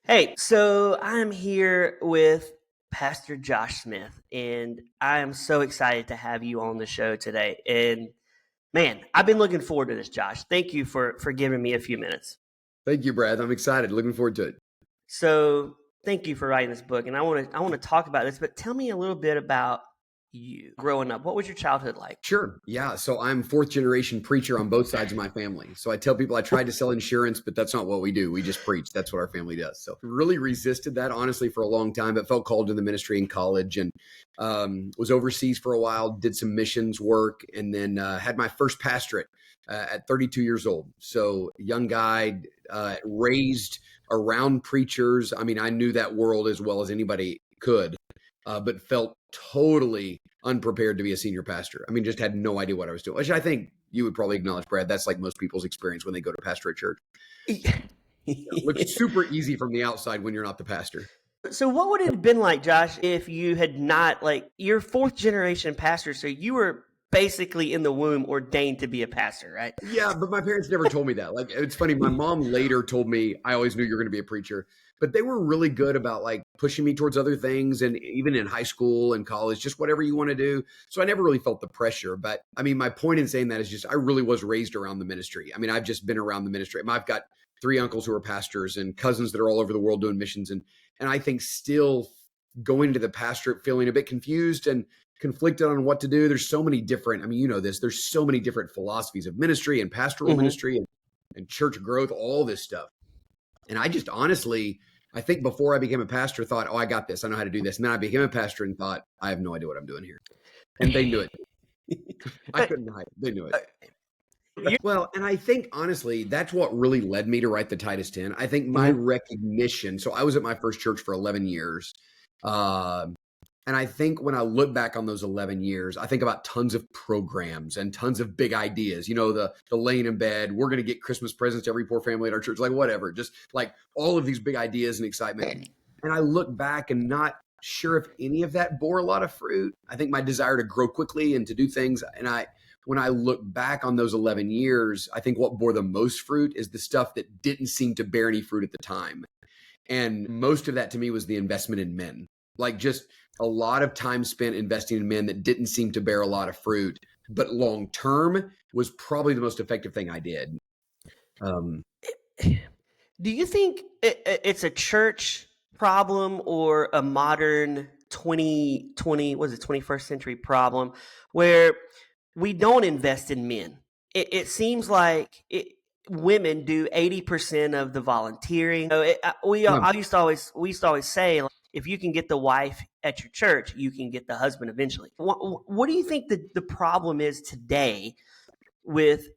Hey, so I'm here with Pastor Josh Smith, and I am so excited to have you on the show today. And man, I've been looking forward to this, Josh. Thank you for giving me a few minutes. Thank you, Brad. I'm excited. Looking forward to it. So thank you for writing this book, and I want to talk about this. But tell me a little bit about you growing up. What was your childhood like? Sure. Yeah. So I'm fourth generation preacher on both sides of my family. So I tell people I tried to sell insurance, but that's not what we do. We just preach. That's what our family does. So really resisted that, honestly, for a long time, but felt called to the ministry in college and was overseas for a while, did some missions work, and then had my first pastorate at 32 years old. So young guy, raised around preachers. I mean, I knew that world as well as anybody could, but felt totally unprepared to be a senior pastor. I mean, just had no idea what I was doing, which I think you would probably acknowledge, Brad. That's like most people's experience when they go to pastorate church. It looks super easy from the outside when you're not the pastor. So what would it have been like, Josh, if you had not, like, you're fourth generation pastor, so you were basically in the womb ordained to be a pastor, right? Yeah, but my parents never told me that. Like, it's funny. My mom later told me, I always knew you were going to be a preacher, but they were really good about like pushing me towards other things. And even in high school and college, just whatever you want to do. So I never really felt the pressure. But I mean, my point in saying that is just, I really was raised around the ministry. I mean, I've just been around the ministry. I've got three uncles who are pastors and cousins that are all over the world doing missions. And I think still going into the pastorate, feeling a bit confused and conflicted on what to do. There's so many different, I mean, you know this, there's so many different philosophies of ministry and pastoral ministry and church growth, all this stuff. And I just honestly, I think before I became a pastor, thought, oh, I got this. I know how to do this. And then I became a pastor and thought, I have no idea what I'm doing here. And they knew it. I couldn't hide. They knew it. Well, and I think honestly, that's what really led me to write the Titus 10. I think my recognition. So I was at my first church for 11 years. And I think when I look back on those 11 years, I think about tons of programs and tons of big ideas, you know, the laying in bed, we're going to get Christmas presents to every poor family at our church, like whatever, just like all of these big ideas and excitement. And I look back and not sure if any of that bore a lot of fruit. I think my desire to grow quickly and to do things. And when I look back on those 11 years, I think what bore the most fruit is the stuff that didn't seem to bear any fruit at the time. And most of that to me was the investment in men, like just a lot of time spent investing in men that didn't seem to bear a lot of fruit, but long term was probably the most effective thing I did. Do you think it's a church problem or a modern 21st century problem where we don't invest in men? It seems like women do 80% of the volunteering. We used to always say, like, if you can get the wife at your church, you can get the husband eventually. What do you think the problem is today with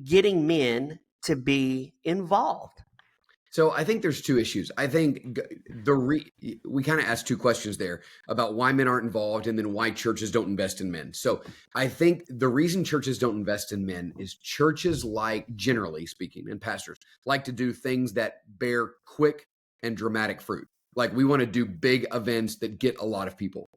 getting men to be involved? So I think there's two issues. I think we kind of asked two questions there about why men aren't involved and then why churches don't invest in men. So I think the reason churches don't invest in men is churches, like, generally speaking, and pastors like to do things that bear quick and dramatic fruit. Like, we want to do big events that get a lot of people.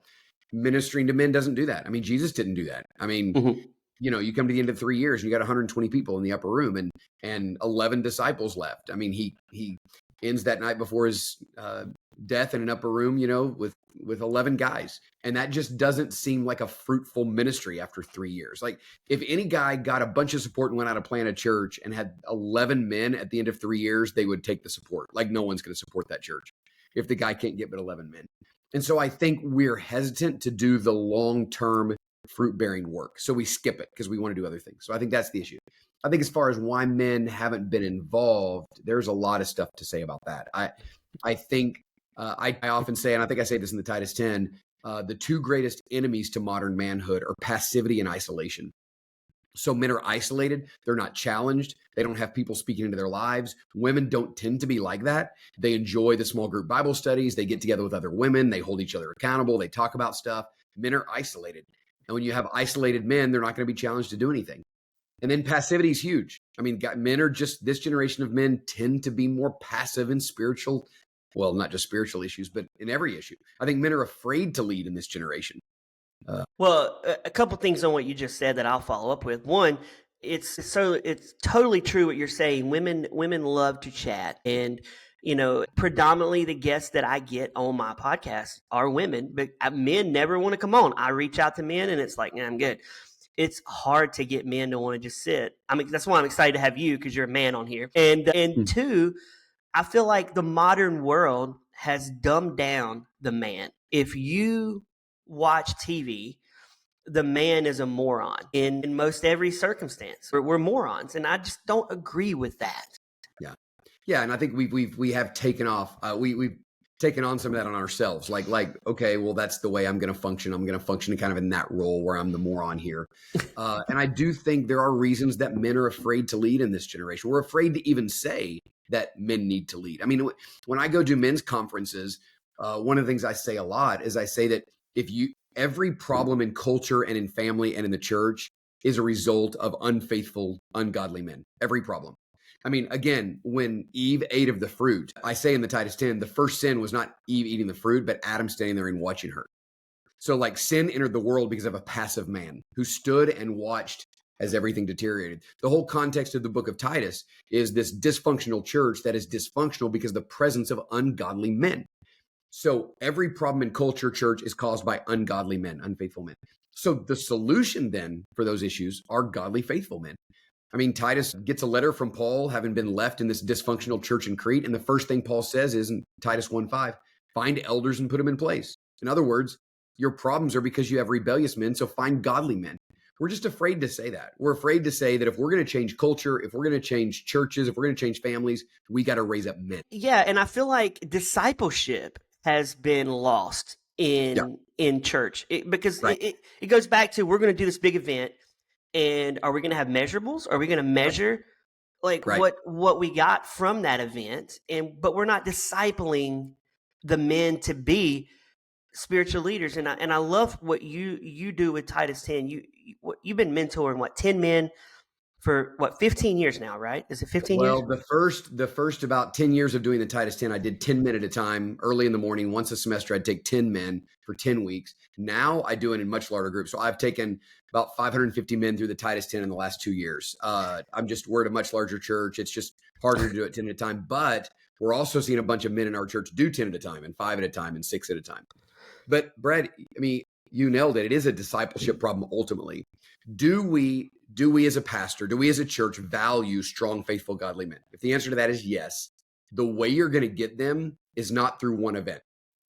Ministering to men doesn't do that. I mean, Jesus didn't do that. I mean, you know, you come to the end of 3 years and you got 120 people in the upper room and 11 disciples left. I mean, he ends that night before his death in an upper room, you know, with 11 guys. And that just doesn't seem like a fruitful ministry after 3 years. Like, if any guy got a bunch of support and went out to plant a church and had 11 men at the end of 3 years, they would take the support. Like, no one's going to support that church if the guy can't get but 11 men. And so I think we're hesitant to do the long-term fruit-bearing work. So we skip it because we want to do other things. So I think that's the issue. I think as far as why men haven't been involved, there's a lot of stuff to say about that. I think I often say, and I think I say this in the Titus 10, the two greatest enemies to modern manhood are passivity and isolation. So men are isolated. They're not challenged. They don't have people speaking into their lives. Women don't tend to be like that. They enjoy the small group Bible studies. They get together with other women. They hold each other accountable. They talk about stuff. Men are isolated. And when you have isolated men, they're not going to be challenged to do anything. And then passivity is huge. I mean, men are just, this generation of men tend to be more passive in spiritual, well, not just spiritual issues, but in every issue. I think men are afraid to lead in this generation. Well, a couple things on what you just said that I'll follow up with. One, it's totally true what you're saying. Women love to chat, and Predominantly the guests that I get on my podcast are women, but men never want to come on. I reach out to men and it's like, nah, I'm good. It's hard to get men to want to just sit. I mean, that's why I'm excited to have you, because you're a man on here. And two, I feel like the modern world has dumbed down the man. If you watch TV, the man is a moron in most every circumstance. We're morons, and I just don't agree with that. Yeah, and I think we have taken off. We've taken on some of that on ourselves. Like okay, well, that's the way I'm going to function. I'm going to function kind of in that role where I'm the moron here. And I do think there are reasons that men are afraid to lead in this generation. We're afraid to even say that men need to lead. I mean, when I go to men's conferences, one of the things I say a lot is I say that every problem in culture and in family and in the church is a result of unfaithful, ungodly men. Every problem. I mean, again, when Eve ate of the fruit, I say in the Titus 10, the first sin was not Eve eating the fruit, but Adam standing there and watching her. So like sin entered the world because of a passive man who stood and watched as everything deteriorated. The whole context of the book of Titus is this dysfunctional church that is dysfunctional because of the presence of ungodly men. So every problem in culture, church is caused by ungodly men, unfaithful men. So the solution then for those issues are godly, faithful men. I mean, Titus gets a letter from Paul, having been left in this dysfunctional church in Crete. And the first thing Paul says is in Titus 1:5, find elders and put them in place. In other words, your problems are because you have rebellious men, so find godly men. We're just afraid to say that. We're afraid to say that if we're going to change culture, if we're going to change churches, if we're going to change families, we got to raise up men. Yeah, and I feel like discipleship has been lost in church because it goes back to, we're going to do this big event. And are we going to have measurables? Are we going to measure what we got from that event? But we're not discipling the men to be spiritual leaders. And I love what you do with Titus 10. You've been mentoring 10 men for 15 years now, right? Is it 15 years? Well, the first about 10 years of doing the Titus 10, I did 10 men at a time early in the morning. Once a semester, I'd take 10 men for 10 weeks. Now I do it in much larger groups. So I've taken about 550 men through the Titus 10 in the last 2 years. We're at a much larger church. It's just harder to do it 10 at a time, but we're also seeing a bunch of men in our church do 10 at a time and 5 at a time and 6 at a time. But Brad, I mean, you nailed it. It is a discipleship problem ultimately. Do we as a pastor, do we as a church value strong, faithful, godly men? If the answer to that is yes, the way you're going to get them is not through one event.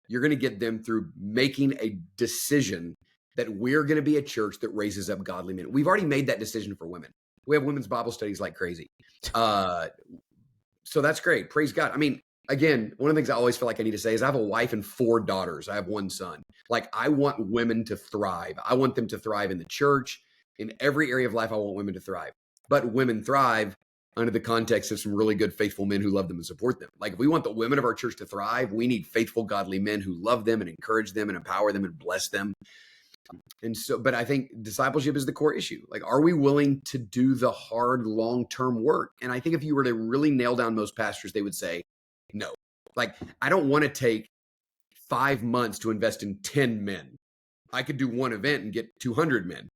You're going to get them through making a decision that we're going to be a church that raises up godly men. We've already made that decision for women. We have women's Bible studies like crazy. So that's great. Praise God. I mean, again, one of the things I always feel like I need to say is I have a wife and 4 daughters. I have 1 son. Like, I want women to thrive. I want them to thrive in the church. In every area of life, I want women to thrive. But women thrive under the context of some really good, faithful men who love them and support them. Like, if we want the women of our church to thrive, we need faithful, godly men who love them and encourage them and empower them and bless them. And so, but I think discipleship is the core issue. Like, are we willing to do the hard, long-term work? And I think if you were to really nail down most pastors, they would say, no. Like, I don't want to take 5 months to invest in 10 men. I could do one event and get 200 men.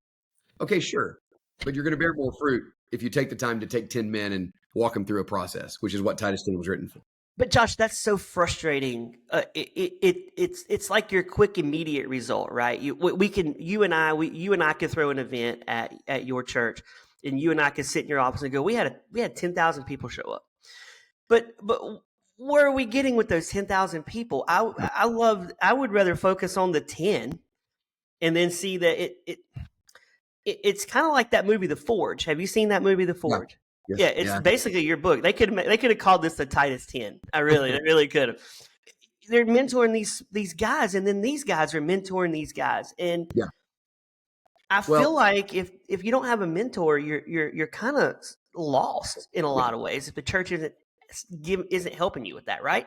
Okay, sure. But you're going to bear more fruit if you take the time to take 10 men and walk them through a process, which is what Titus 10 was written for. But Josh, that's so frustrating. It's like your quick, immediate result, right? You and I could throw an event at your church, and you and I could sit in your office and go, we had 10,000 people show up. But where are we getting with those 10,000 people? I would rather focus on the 10 and then see that it's kind of like that movie, The Forge. Have you seen that movie, The Forge? Yeah, it's basically your book. They could have called this the Titus 10. They really could have. They're mentoring these guys, and then these guys are mentoring these guys. And I feel like if you don't have a mentor, you're kind of lost in a lot of ways. If the church isn't helping you with that, right?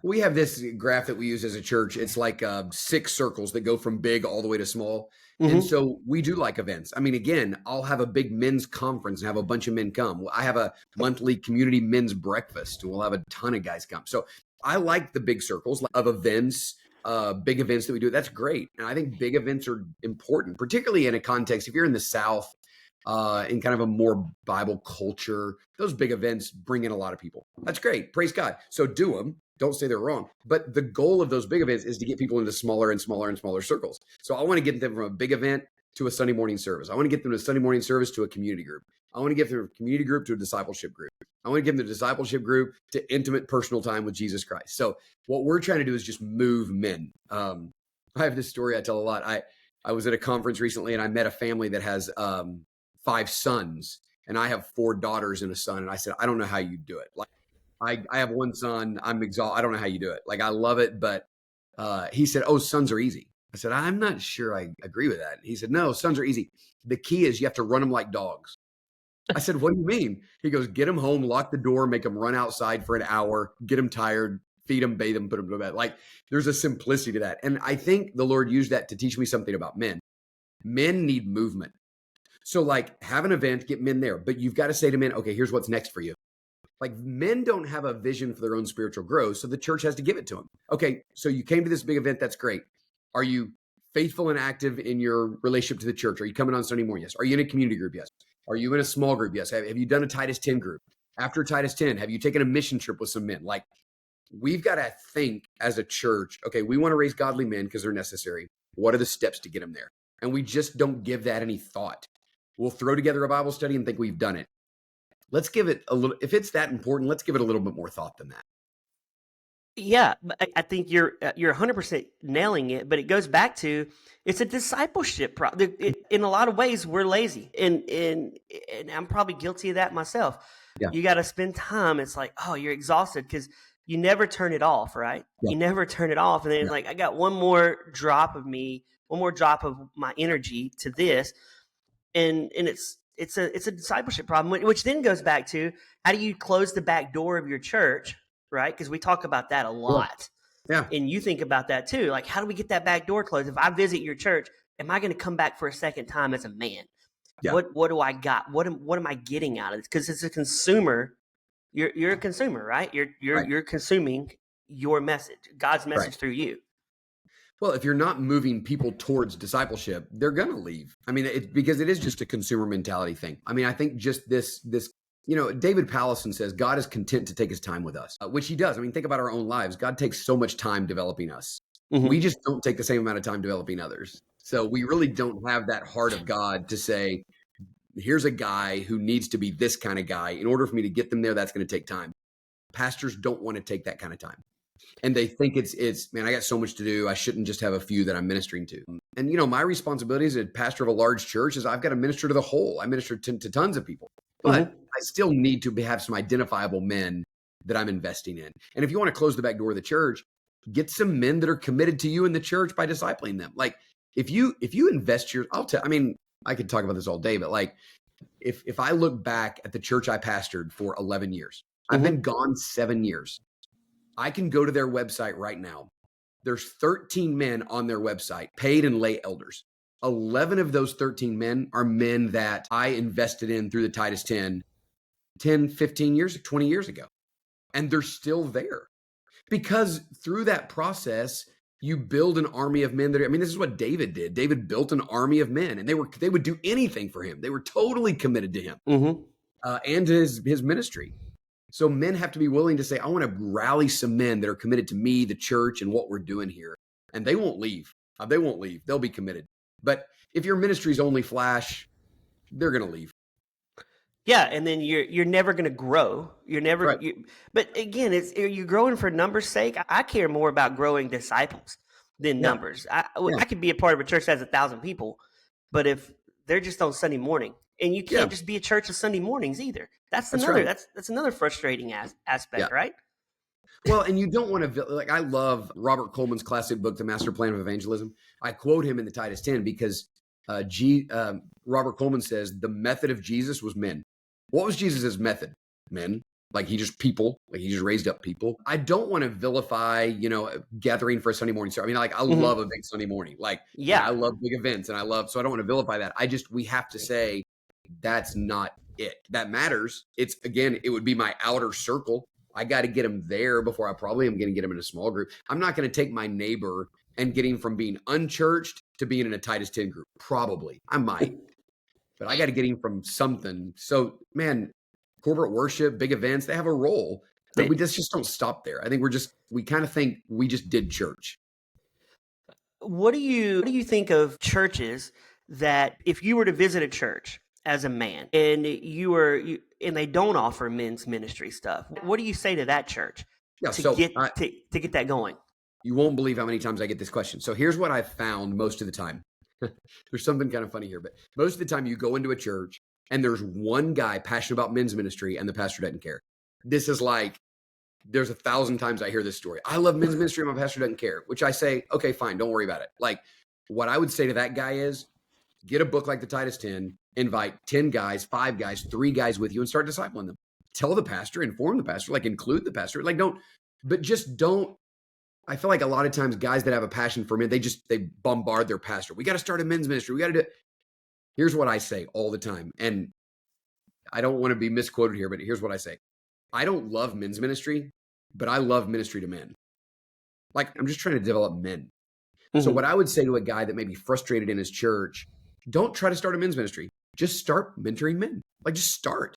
We have this graph that we use as a church. It's like 6 circles that go from big all the way to small. Mm-hmm. And so we do like events. I mean, again, I'll have a big men's conference and have a bunch of men come. I have a monthly community men's breakfast and we'll have a ton of guys come. So I like the big circles of events, big events that we do. That's great. And I think big events are important, particularly in a context. If you're in the South, in kind of a more Bible culture. Those big events bring in a lot of people. That's great. Praise God. So do them. Don't say they're wrong. But the goal of those big events is to get people into smaller and smaller and smaller circles. So I want to get them from a big event to a Sunday morning service. I want to get them to a Sunday morning service to a community group. I want to get them from a community group to a discipleship group. I want to give them the discipleship group to intimate personal time with Jesus Christ. So what we're trying to do is just move men. I have this story I tell a lot. I was at a conference recently and I met a family that has 5 sons and I have 4 daughters and a son. And I said, I don't know how you do it. Like I have 1 son. I'm exhausted. I don't know how you do it. Like I love it. But he said, oh, sons are easy. I said, I'm not sure I agree with that. He said, no, sons are easy. The key is you have to run them like dogs. I said, what do you mean? He goes, get them home, lock the door, make them run outside for an hour, get them tired, feed them, bathe them, put them to bed. Like there's a simplicity to that. And I think the Lord used that to teach me something about men. Men need movement. So like have an event, get men there, but you've got to say to men, okay, here's what's next for you. Like men don't have a vision for their own spiritual growth. So the church has to give it to them. Okay. So you came to this big event. That's great. Are you faithful and active in your relationship to the church? Are you coming on Sunday morning? Yes. Are you in a community group? Yes. Are you in a small group? Yes. Have you done a Titus 10 group? After Titus 10, have you taken a mission trip with some men? Like we've got to think as a church, okay, we want to raise godly men because they're necessary. What are the steps to get them there? And we just don't give that any thought. We'll throw together a Bible study and think we've done it. Let's give it a little, if it's that important, let's give it a little bit more thought than that. Yeah, I think you're 100% nailing it, but it goes back to it's a discipleship problem. In a lot of ways, we're lazy, and I'm probably guilty of that myself. Yeah. You got to spend time. It's like, oh, you're exhausted because you never turn it off, right? Yeah. You never turn it off, and then it's like I got one more drop of my energy to this, and it's a discipleship problem, which then goes back to how do you close the back door of your church? Right? Because we talk about that a lot. Yeah. And you think about that too. Like, how do we get that back door closed? If I visit your church, am I going to come back for a second time as a man? Yeah. What do I got? What am I getting out of this? Because as a consumer, you're a consumer, right? You're consuming your message, God's message through you. Well, if you're not moving people towards discipleship, they're going to leave. I mean, because it is just a consumer mentality thing. I mean, I think just this David Pallison says God is content to take his time with us, which he does. I mean, think about our own lives. God takes so much time developing us. Mm-hmm. We just don't take the same amount of time developing others. So we really don't have that heart of God to say, here's a guy who needs to be this kind of guy. In order for me to get them there, that's going to take time. Pastors don't want to take that kind of time. And they think it's, man, I got so much to do. I shouldn't just have a few that I'm ministering to. And, my responsibility as a pastor of a large church is I've got to minister to the whole. I minister to tons of people. But I still need to have some identifiable men that I'm investing in. And if you want to close the back door of the church, get some men that are committed to you in the church by discipling them. Like if you invest I could talk about this all day, but like if I look back at the church I pastored for 11 years, I've been gone 7 years. I can go to their website right now. There's 13 men on their website, paid and lay elders. 11 of those 13 men are men that I invested in through the Titus 10, 15 years, 20 years ago. And they're still there. Because through that process, you build an army of men this is what David did. David built an army of men, and they would do anything for him. They were totally committed to him and to his ministry. So men have to be willing to say, I want to rally some men that are committed to me, the church, and what we're doing here. And they won't leave. They won't leave. They'll be committed. But if your ministry's only flash, they're going to leave. Yeah, and then you're never going to grow. You're never. But again, you're growing for numbers' sake. I care more about growing disciples than numbers. I could be a part of a church that has 1,000 people, but if they're just on Sunday morning, and you can't just be a church of Sunday mornings either. That's another frustrating aspect, right? Well, and you don't want to, I love Robert Coleman's classic book, The Master Plan of Evangelism. I quote him in the Titus 10 because Robert Coleman says the method of Jesus was men. What was Jesus' method? Men. Like he just raised up people. I don't want to vilify, gathering for a Sunday morning service. I love a big Sunday morning. I love big events so I don't want to vilify that. We have to say that's not it. That matters. It would be my outer circle. I got to get them there before I probably am going to get them in a small group. I'm not going to take my neighbor and get him from being unchurched to being in a Titus 10 group. Probably. I might. but I got to get him from something. So, man, corporate worship, big events, they have a role, but we just don't stop there. I think we kind of think we just did church. What do you think of churches that if you were to visit a church as a man and and they don't offer men's ministry stuff, what do you say to that church to get that going? You won't believe how many times I get this question. So here's what I've found most of the time. There's something kind of funny here, but most of the time you go into a church and there's one guy passionate about men's ministry and the pastor doesn't care. This is like, there's 1,000 times I hear this story. I love men's ministry and my pastor doesn't care, which I say, okay, fine, don't worry about it. Like, what I would say to that guy is get a book like the Titus 10, invite 10 guys, 5 guys, 3 guys with you and start discipling them. Tell the pastor, inform the pastor, like include the pastor, like don't. I feel like a lot of times guys that have a passion for men, they bombard their pastor. We got to start a men's ministry. We got to do it. Here's what I say all the time. And I don't want to be misquoted here, but here's what I say. I don't love men's ministry, but I love ministry to men. Like, I'm just trying to develop men. Mm-hmm. So what I would say to a guy that may be frustrated in his church, don't try to start a men's ministry. Just start mentoring men. Like, just start.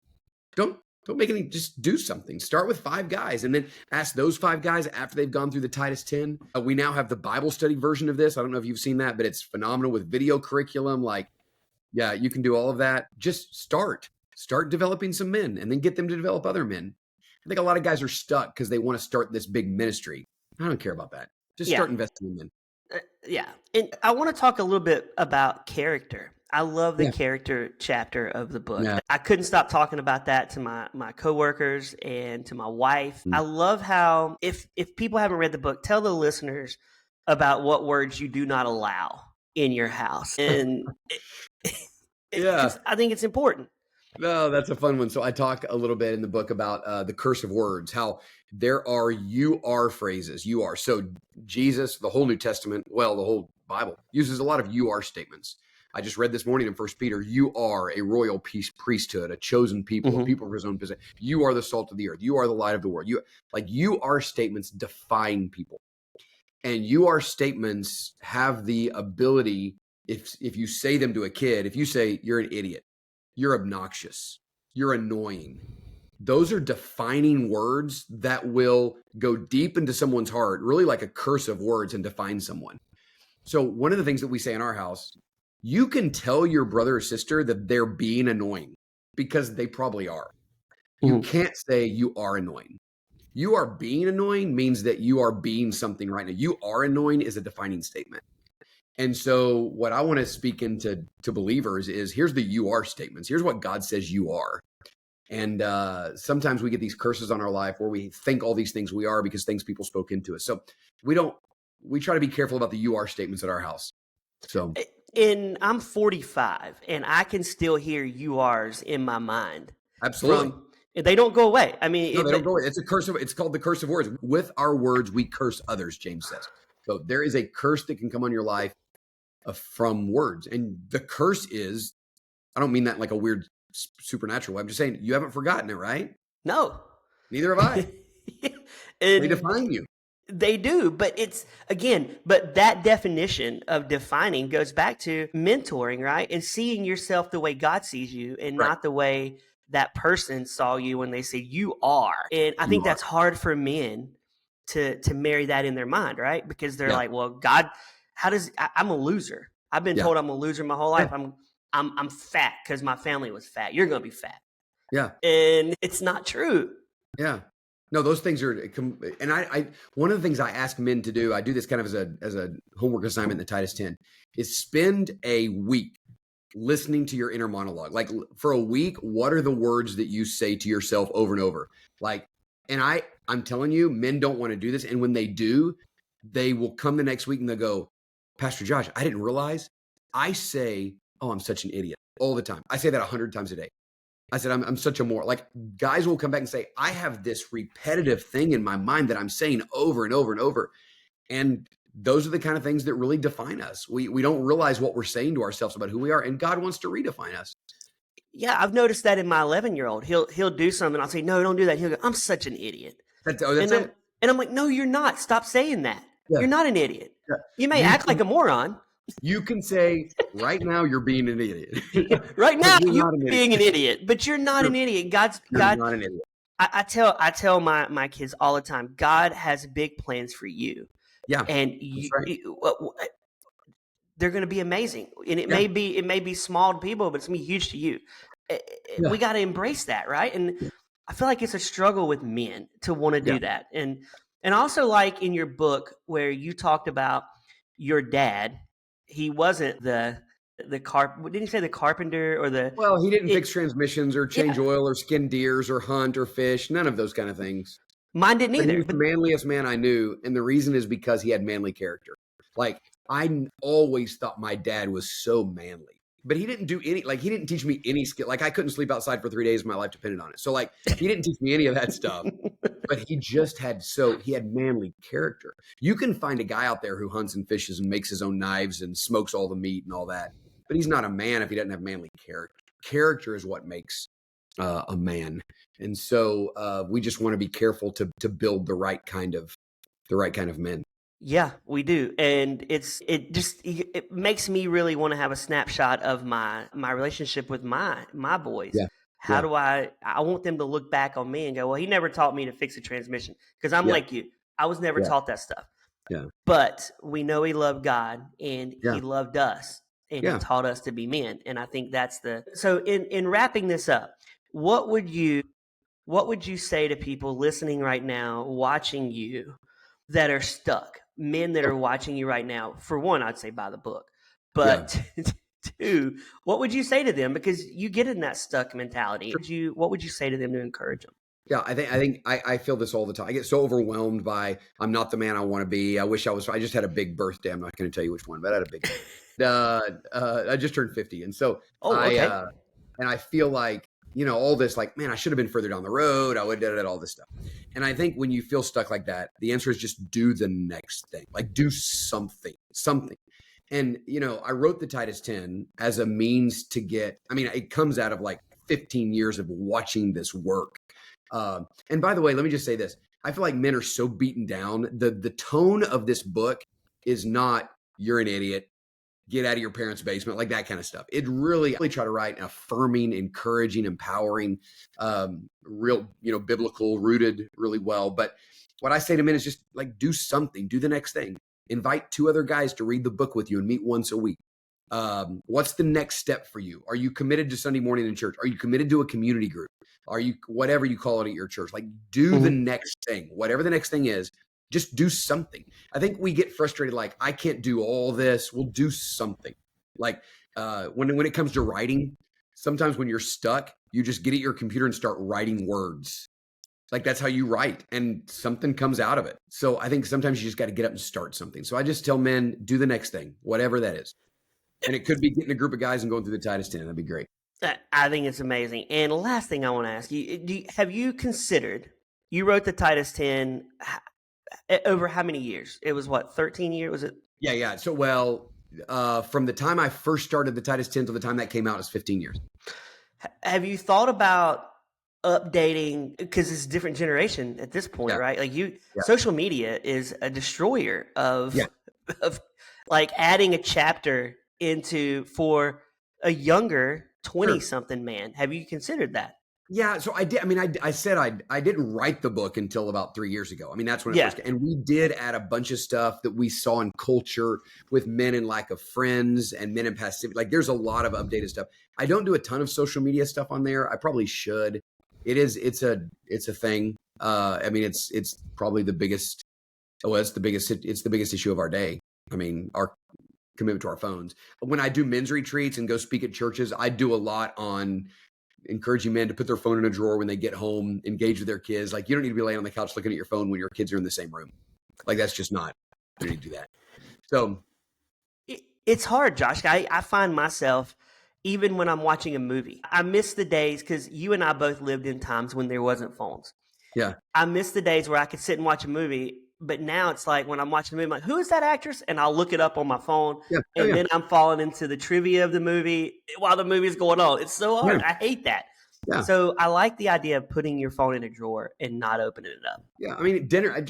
Don't make any, just do something. Start with 5 guys and then ask those 5 guys after they've gone through the Titus 10. We now have the Bible study version of this. I don't know if you've seen that, but it's phenomenal with video curriculum. Like, yeah, you can do all of that. Just start developing some men and then get them to develop other men. I think a lot of guys are stuck because they want to start this big ministry. I don't care about that. Just start investing in men. Yeah. And I want to talk a little bit about character. I love the character chapter of the book. Yeah. I couldn't stop talking about that to my coworkers and to my wife. I love how, if people haven't read the book, tell the listeners about what words you do not allow in your house. And I think it's important. No, that's a fun one. So I talk a little bit in the book about the curse of words, how there are you are phrases. You are. So Jesus, the whole New Testament, well, the whole Bible uses a lot of you are statements. I just read this morning in 1 Peter, you are a royal priesthood, a chosen people, a people for his own possession. You are the salt of the earth. You are the light of the world. You are statements define people. And you are statements have the ability, if you say them to a kid, if you say you're an idiot, you're obnoxious, you're annoying, those are defining words that will go deep into someone's heart, really like a curse of words, and define someone. So one of the things that we say in our house, you can tell your brother or sister that they're being annoying because they probably are. You can't say you are annoying. You are being annoying means that you are being something right now. You are annoying is a defining statement. And so what I want to speak into believers is here's the you are statements. Here's what God says you are. And sometimes we get these curses on our life where we think all these things we are because things people spoke into us. So we try to be careful about the you are statements at our house. So. And I'm 45 and I can still hear you are's in my mind. Absolutely. They don't go away. I mean, no, they don't go away. It's called the curse of words. With our words, we curse others, James says. So there is a curse that can come on your life from words. And the curse is, I don't mean that like a weird supernatural way. I'm just saying you haven't forgotten it, right? No. Neither have I. They define you. They do, but but that definition of defining goes back to mentoring, right? And seeing yourself the way God sees you and not the way that person saw you when they say you are. And I think that's hard for men to marry that in their mind, right? Because they're like, well, God, I'm a loser. I've been told I'm a loser my whole life. I'm fat because my family was fat. You're going to be fat. Yeah. And it's not true. Yeah. No, those things are, and I one of the things I ask men to do, I do this kind of as a homework assignment in the Titus 10, is spend a week listening to your inner monologue. Like for a week, what are the words that you say to yourself over and over? Like, and I'm telling you, men don't want to do this. And when they do, they will come the next week and they'll go, Pastor Josh, I didn't realize I say, oh, I'm such an idiot all the time. I say that 100 times a day. I said, I'm such a moron. Like guys will come back and say, I have this repetitive thing in my mind that I'm saying over and over and over. And those are the kind of things that really define us. We don't realize what we're saying to ourselves about who we are. And God wants to redefine us. Yeah, I've noticed that in my 11-year-old. He'll do something. I'll say, no, don't do that. He'll go, I'm such an idiot. That's it. And I'm like, no, you're not. Stop saying that. Yeah. You're not an idiot. Yeah. You may act like a moron, You can say right now you're being an idiot. Right now you're you're not an being idiot. an idiot, but you're not an idiot. You're God. not an idiot. I tell my kids all the time, God has big plans for you, Yeah, and they're going to be amazing. And it may be small to people, but it's going to be huge to you. We got to embrace that, right? And I feel like it's a struggle with men to want to do that. And also, like in your book where you talked about your dad, he wasn't the didn't you say the carpenter or the? Well, he didn't fix transmissions or change Yeah. oil or skin deers or hunt or fish. None of those kind of things. Mine didn't But he either. was the manliest man I knew, and the reason is because he had manly character. Like always thought my dad was so manly, but he didn't do any. Like he didn't teach me any skill. Like I couldn't sleep outside for 3 days. My life depended on it. So like he didn't teach me any of that stuff. But he just had he had manly character. You can find a guy out there who hunts and fishes and makes his own knives and smokes all the meat and all that, but he's not a man if he doesn't have manly character. Character is what makes a man. And so we just want to be careful to build the right kind of men. Yeah, we do. And it makes me really want to have a snapshot of my relationship with my boys. Yeah. How do I want them to look back on me and go, well, he never taught me to fix a transmission, because I'm like you. I was never taught that stuff. Yeah. But we know he loved God, and he loved us, and he taught us to be men. And I think that's so in wrapping this up, what would you say to people listening right now, watching you, that are stuck, men that are watching you right now? For one, I'd say buy the book, but two, what would you say to them? Because you get in that stuck mentality. What would you say to them to encourage them? Yeah, I feel this all the time. I get so overwhelmed by I'm not the man I want to be. I wish I was. I just had a big birthday. I'm not going to tell you which one, but I had a big. I just turned 50, and so and I feel like all this, like, man, I should have been further down the road. I would have done all this stuff. And I think when you feel stuck like that, the answer is just do the next thing. Like do something. And, I wrote the Titus 10 as a means to it comes out of like 15 years of watching this work. And by the way, let me just say this. I feel like men are so beaten down. The tone of this book is not, you're an idiot, get out of your parents' basement, like that kind of stuff. It really try to write an affirming, encouraging, empowering, real, biblical, rooted really well. But what I say to men is just like, do something, do the next thing. Invite 2 other guys to read the book with you and meet once a week. What's the next step for you? Are you committed to Sunday morning in church? Are you committed to a community group? Are you, whatever you call it at your church, like do the next thing, whatever the next thing is. Just do something. I think we get frustrated, like, I can't do all this. We'll do something. Like when it comes to writing, sometimes when you're stuck, you just get at your computer and start writing words. Like that's how you write, and something comes out of it. So I think sometimes you just got to get up and start something. So I just tell men, do the next thing, whatever that is. And it could be getting a group of guys and going through the Titus 10. That'd be great. I think it's amazing. And the last thing I want to ask you, have you considered, you wrote the Titus 10 over how many years? It was what, 13 years? Was it? Yeah. So, from the time I first started the Titus 10 to the time that came out is 15 years. Have you thought about updating, because it's a different generation at this point, right? Like social media is a destroyer of like adding a chapter for a younger 20-something man. Have you considered that? Yeah, so I did. I mean, I said I didn't write the book until about 3 years ago. I mean, that's when it first came. And we did add a bunch of stuff that we saw in culture with men in lack of friends and men in passivity. Like, there's a lot of updated stuff. I don't do a ton of social media stuff on there. I probably should. It's a thing. I mean, it's probably the biggest. Oh, it's the biggest issue of our day. I mean, our commitment to our phones. When I do men's retreats and go speak at churches, I do a lot on encouraging men to put their phone in a drawer when they get home, engage with their kids. Like, you don't need to be laying on the couch looking at your phone when your kids are in the same room. Like, that's just not, you need to do that. So it's hard, Josh. I find myself, even when I'm watching a movie, I miss the days, because you and I both lived in times when there wasn't phones. Yeah. I miss the days where I could sit and watch a movie, but now it's like when I'm watching a movie, I'm like, who is that actress? And I'll look it up on my phone, then I'm falling into the trivia of the movie while the movie is going on. It's so hard. I hate that. Yeah. So I like the idea of putting your phone in a drawer and not opening it up. Yeah. I mean, dinner,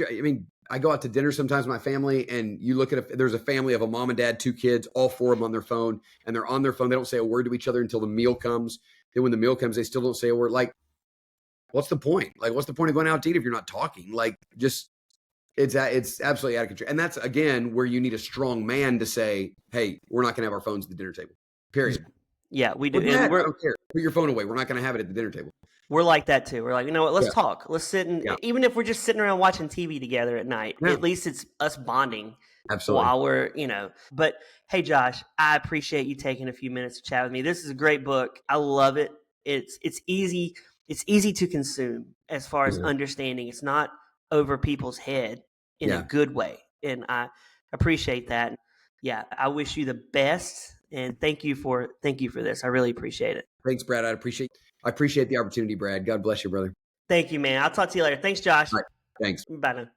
I go out to dinner sometimes with my family, and you look at there's a family of a mom and dad, 2 kids, all 4 of them on their phone, and they're on their phone. They don't say a word to each other until the meal comes. Then when the meal comes, they still don't say a word. Like, what's the point? Like, what's the point of going out to eat if you're not talking? Like, just it's absolutely out of control. And that's, again, where you need a strong man to say, hey, we're not going to have our phones at the dinner table. Period. Yeah, we do. Well, Dad, I don't care. Put your phone away. We're not going to have it at the dinner table. We're like that too. We're like, you know what? Let's Yeah. talk. Let's sit and even if we're just sitting around watching TV together at night, at least it's us bonding. Absolutely. While we're, but hey, Josh, I appreciate you taking a few minutes to chat with me. This is a great book. I love it. It's easy. It's easy to consume as far as understanding. It's not over people's head in a good way. And I appreciate that. Yeah. I wish you the best. And thank you for this. I really appreciate it. Thanks, Brad. I appreciate the opportunity, Brad. God bless you, brother. Thank you, man. I'll talk to you later. Thanks, Josh. All right. Thanks. Bye now.